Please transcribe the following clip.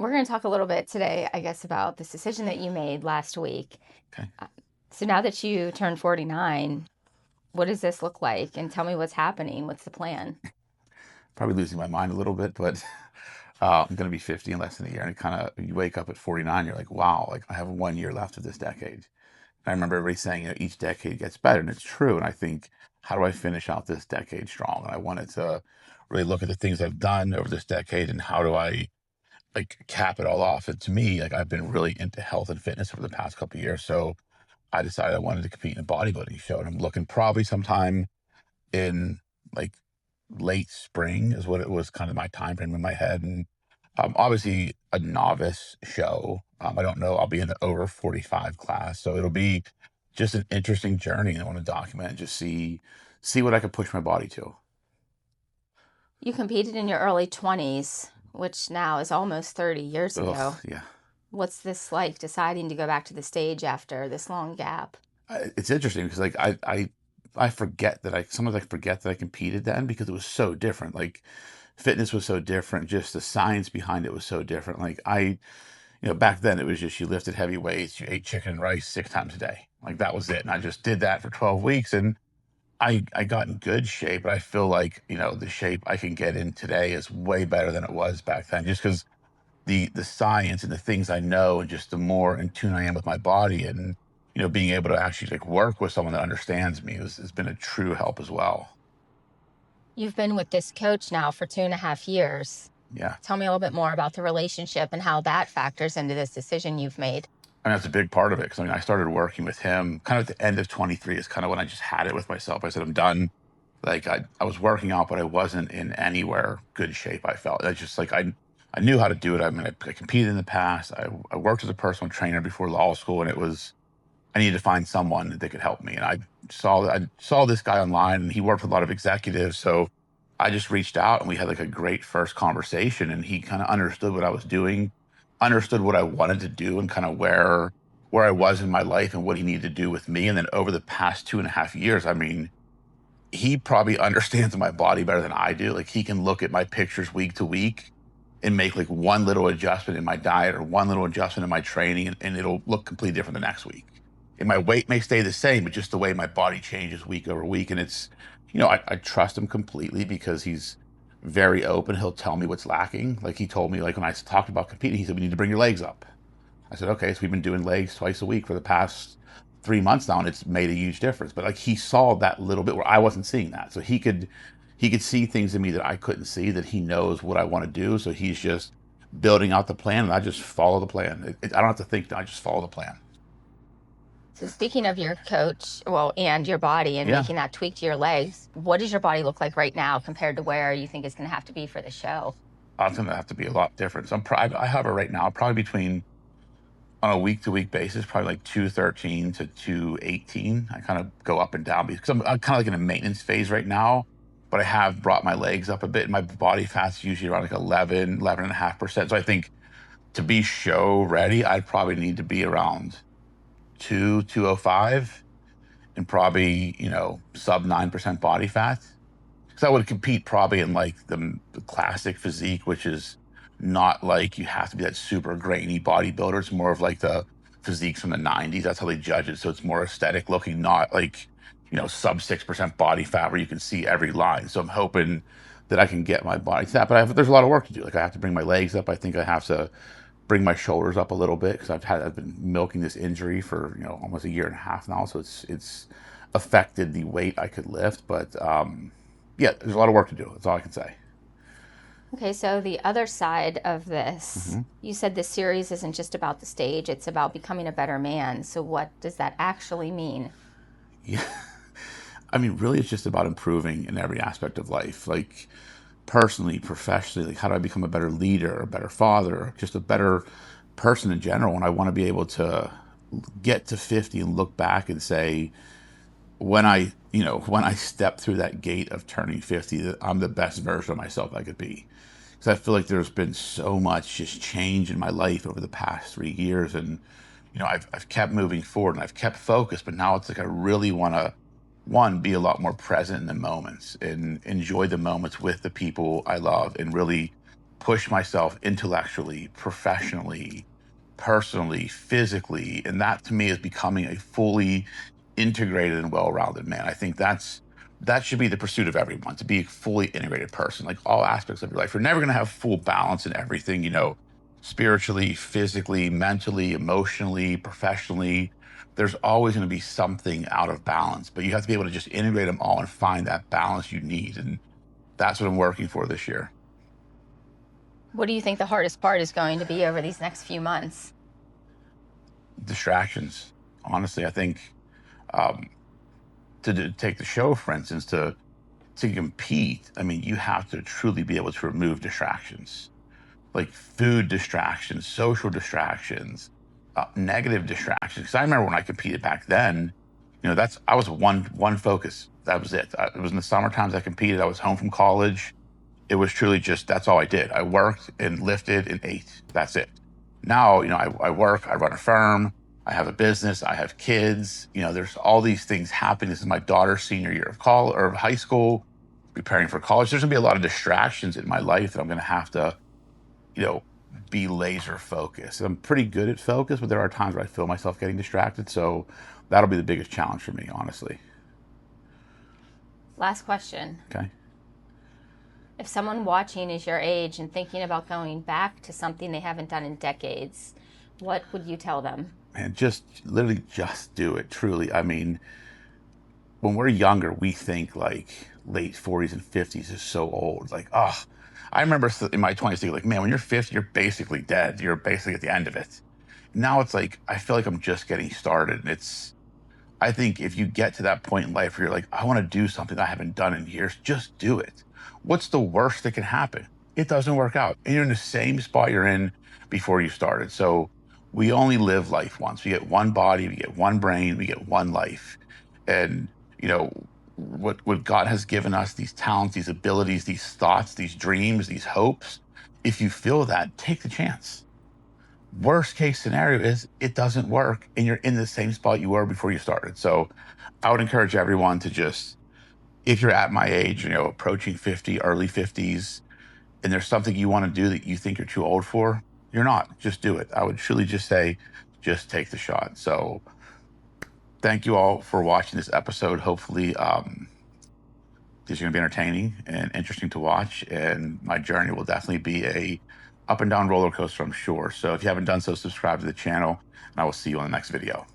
We're going to talk a little bit today, I guess, about this decision that you made last week. Okay. Uh, So now that you turned 49, what does this look like? And tell me what's happening. What's the plan? Probably losing my mind a little bit, but I'm going to be 50 in less than a year. And it kind of, you wake up at 49, you're like, wow, like I have 1 year left of this decade. And I remember everybody saying, each decade gets better. And it's true. And I think, how do I finish out this decade strong? And I wanted to really look at the things I've done over this decade and how do I like cap it all off. And to me, like I've been really into health and fitness over the past couple of years. So I decided I wanted to compete in a bodybuilding show. And I'm looking probably sometime in like late spring is what it was kind of my time frame in my head. And obviously a novice show. I don't know. I'll be in the over 45 class. So it'll be just an interesting journey. I want to document and just see what I can push my body to. You competed in your early 20s, which now is almost 30 years Ugh, ago. yeah. What's this like deciding to go back to the stage after this long gap? It's interesting because like I forget that sometimes I forget that I competed then because it was so different. Like fitness was so different. Just the science behind it was so different. Like back then it was just you lifted heavy weights, you ate chicken and rice 6 times a day. Like that was it. And I just did that for 12 weeks and I got in good shape, but I feel like, the shape I can get in today is way better than it was back then, just because the science and the things I know and just the more in tune I am with my body and, being able to actually like work with someone that understands me has been a true help as well. You've been with this coach now for 2.5 years. Yeah. Tell me a little bit more about the relationship and how that factors into this decision you've made. I mean, that's a big part of it because I started working with him kind of at the end of 23 is kind of when I just had it with myself. I said, I'm done. Like I was working out, but I wasn't in anywhere good shape. I felt I just like I knew how to do it. I mean, I competed in the past. I worked as a personal trainer before law school, and it was I needed to find someone that could help me. And I saw this guy online, and he worked with a lot of executives. So I just reached out, and we had like a great first conversation. And he kind of understood what I was doing, understood what I wanted to do, and kind of where I was in my life and what he needed to do with me. And then over the past 2.5 years, I mean, he probably understands my body better than I do. Like he can look at my pictures week to week and make like one little adjustment in my diet or one little adjustment in my training, and it'll look completely different the next week. And my weight may stay the same, but just the way my body changes week over week. And it's, I trust him completely because he's very open. He'll tell me what's lacking. Like he told me, like when I talked about competing, he said, we need to bring your legs up. I said, okay. So we've been doing legs twice a week for the past 3 months now, and it's made a huge difference. But like he saw that little bit where I wasn't seeing that. So he could see things in me that I couldn't see, that he knows what I want to do. So he's just building out the plan and I just follow the plan. I don't have to think, I just follow the plan. So speaking of your coach, well, and your body and Yeah. making that tweak to your legs, what does your body look like right now compared to where you think it's going to have to be for the show? It's going to have to be a lot different. So I have it right now, probably between on a week to week basis, probably like 213 to 218. I kind of go up and down because I'm kind of like in a maintenance phase right now, but I have brought my legs up a bit. My body fat's usually around like 11.5%. So I think to be show ready, I'd probably need to be around 205 and probably, sub 9% body fat. Because I would compete probably in like the classic physique, which is not like you have to be that super grainy bodybuilder. It's more of like the physiques from the 90s. That's how they judge it. So it's more aesthetic looking, not like, sub 6% body fat where you can see every line. So I'm hoping that I can get my body to that. But there's a lot of work to do. Like I have to bring my legs up. I think I have to bring my shoulders up a little bit because I've been milking this injury for, almost a year and a half now. So it's affected the weight I could lift. But yeah, there's a lot of work to do. That's all I can say. Okay, so the other side of this, Hmm. you said this series isn't just about the stage, it's about becoming a better man. So what does that actually mean? Yeah. I mean, really, it's just about improving in every aspect of life. Like personally, professionally, like how do I become a better leader, a better father, just a better person in general? And I want to be able to get to 50 and look back and say, when I step through that gate of turning 50, that I'm the best version of myself I could be. Because I feel like there's been so much just change in my life over the past 3 years. And, I've kept moving forward and I've kept focused, but now it's like I really want to, one, be a lot more present in the moments and enjoy the moments with the people I love and really push myself intellectually, professionally, personally, physically. And that to me is becoming a fully integrated and well-rounded man. I think that should be the pursuit of everyone, to be a fully integrated person, like all aspects of your life. You're never going to have full balance in everything, spiritually, physically, mentally, emotionally, professionally. There's always going to be something out of balance, but you have to be able to just integrate them all and find that balance you need. And that's what I'm working for this year. What do you think the hardest part is going to be over these next few months? Distractions. Honestly, I think um, to take the show, for instance, to compete, I mean, you have to truly be able to remove distractions, like food distractions, social distractions, negative distractions. Because I remember when I competed back then, that's I was one focus. That was it. It was in the summer times I competed. I was home from college. It was truly just that's all I did. I worked and lifted and ate. That's it. Now, I work. I run a firm. I have a business. I have kids. There's all these things happening. This is my daughter's senior year of college or of high school, preparing for college. There's gonna be a lot of distractions in my life that I'm gonna have to you know, be laser focused. I'm pretty good at focus, but there are times where I feel myself getting distracted. So that'll be the biggest challenge for me, honestly. Last question. Okay. If someone watching is your age and thinking about going back to something they haven't done in decades, what would you tell them? And just literally just do it. Truly. I mean, when we're younger, we think like late 40s and 50s is so old. Like, oh, I remember in my 20s thinking like, man, when you're 50, you're basically dead. You're basically at the end of it. Now it's like, I feel like I'm just getting started. And I think if you get to that point in life where you're like, I want to do something I haven't done in years, just do it. What's the worst that can happen? It doesn't work out. And you're in the same spot you're in before you started. So we only live life once. We get one body, we get one brain, we get one life. And, what God has given us, these talents, these abilities, these thoughts, these dreams, these hopes, if you feel that, take the chance. Worst case scenario is it doesn't work and you're in the same spot you were before you started. So I would encourage everyone to just, if you're at my age, approaching 50, early 50s, and there's something you want to do that you think you're too old for, you're not. Just do it. I would truly just say, just take the shot. So thank you all for watching this episode. Hopefully, these are going to be entertaining and interesting to watch. And my journey will definitely be a up and down roller coaster, I'm sure. So if you haven't done so, subscribe to the channel, and I will see you on the next video.